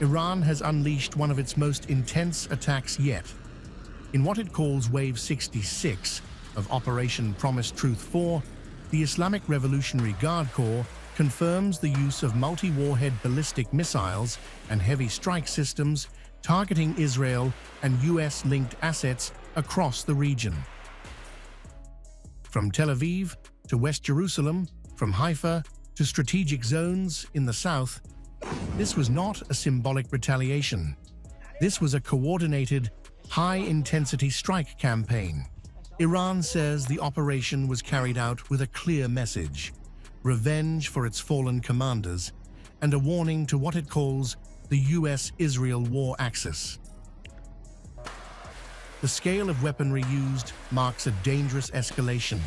Iran has unleashed one of its most intense attacks yet. In what it calls Wave 66 of Operation Promised Truth 4, the Islamic Revolutionary Guard Corps confirms the use of multi-warhead ballistic missiles and heavy strike systems targeting Israel and US-linked assets across the region. From Tel Aviv to West Jerusalem, from Haifa to strategic zones in the south, this was not a symbolic retaliation. This was a coordinated, high-intensity strike campaign. Iran says the operation was carried out with a clear message: revenge for its fallen commanders, and a warning to what it calls the US-Israel war axis. The scale of weaponry used marks a dangerous escalation.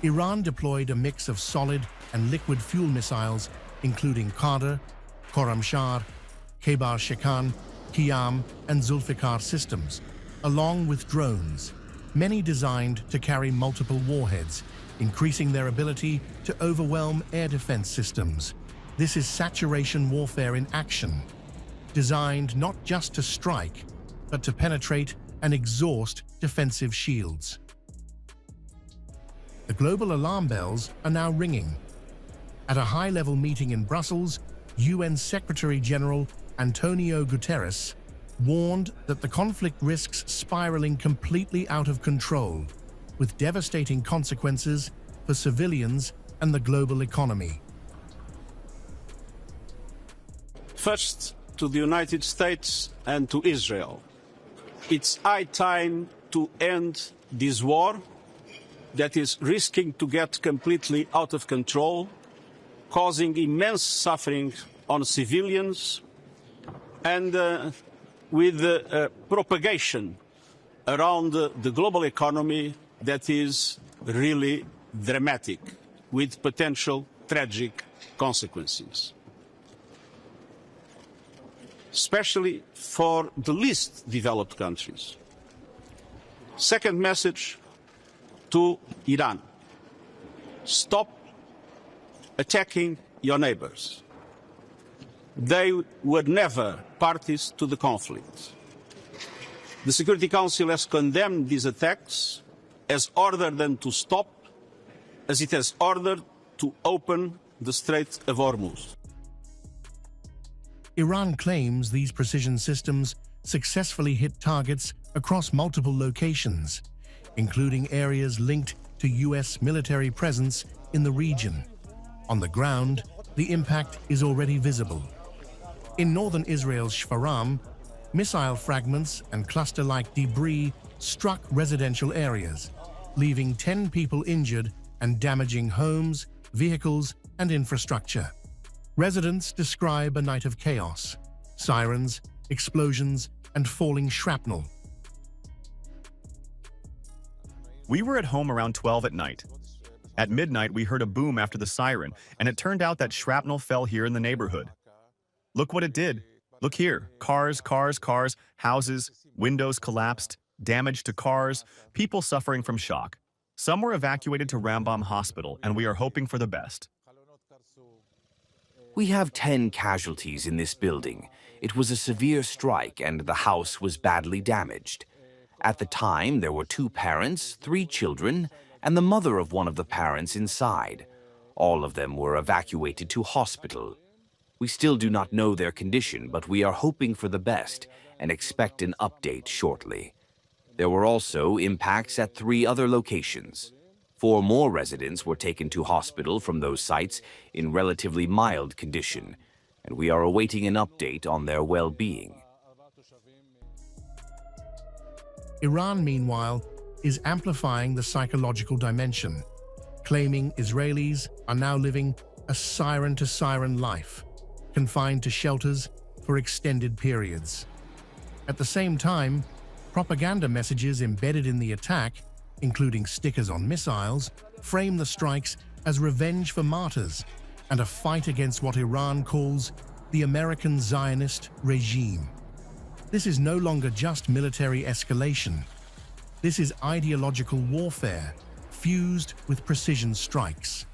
Iran deployed a mix of solid and liquid fuel missiles, including Qadr, Khorramshahr, Khaybar Shekan, Qiyam, and Zulfikar systems, along with drones, many designed to carry multiple warheads, increasing their ability to overwhelm air defense systems. This is saturation warfare in action, designed not just to strike, but to penetrate and exhaust defensive shields. The global alarm bells are now ringing. At a high-level meeting in Brussels, UN Secretary-General Antonio Guterres warned that the conflict risks spiraling completely out of control, with devastating consequences for civilians and the global economy. First, to the United States and to Israel. It's high time to end this war that is risking to get completely out of control, causing immense suffering on civilians, and with propagation around the global economy that is really dramatic, with potential tragic consequences, especially for the least developed countries. Second message to Iran: stop attacking your neighbors. They were never parties to the conflict. The Security Council has condemned these attacks, has ordered them to stop, as it has ordered to open the Strait of Hormuz. Iran claims these precision systems successfully hit targets across multiple locations, including areas linked to US military presence in the region. On the ground, the impact is already visible. In northern Israel's Shfaram, missile fragments and cluster-like debris struck residential areas, leaving 10 people injured and damaging homes, vehicles, and infrastructure. Residents describe a night of chaos: sirens, explosions, and falling shrapnel. We were at home around 12 at night. At midnight, we heard a boom after the siren, and it turned out that shrapnel fell here in the neighborhood. Look what it did. Look here. Cars, houses, windows collapsed, damage to cars, people suffering from shock. Some were evacuated to Rambam Hospital, and we are hoping for the best. We have 10 casualties in this building. It was a severe strike, and the house was badly damaged. At the time, there were 2 parents, 3 children, and the mother of one of the parents inside. All of them were evacuated to hospital. We still do not know their condition, but we are hoping for the best and expect an update shortly. There were also impacts at 3 other locations. 4 more residents were taken to hospital from those sites in relatively mild condition, and we are awaiting an update on their well-being. Iran, meanwhile, is amplifying the psychological dimension, claiming Israelis are now living a siren-to-siren life, confined to shelters for extended periods. At the same time, propaganda messages embedded in the attack, including stickers on missiles, frame the strikes as revenge for martyrs and a fight against what Iran calls the American Zionist regime. This is no longer just military escalation. This is ideological warfare, fused with precision strikes.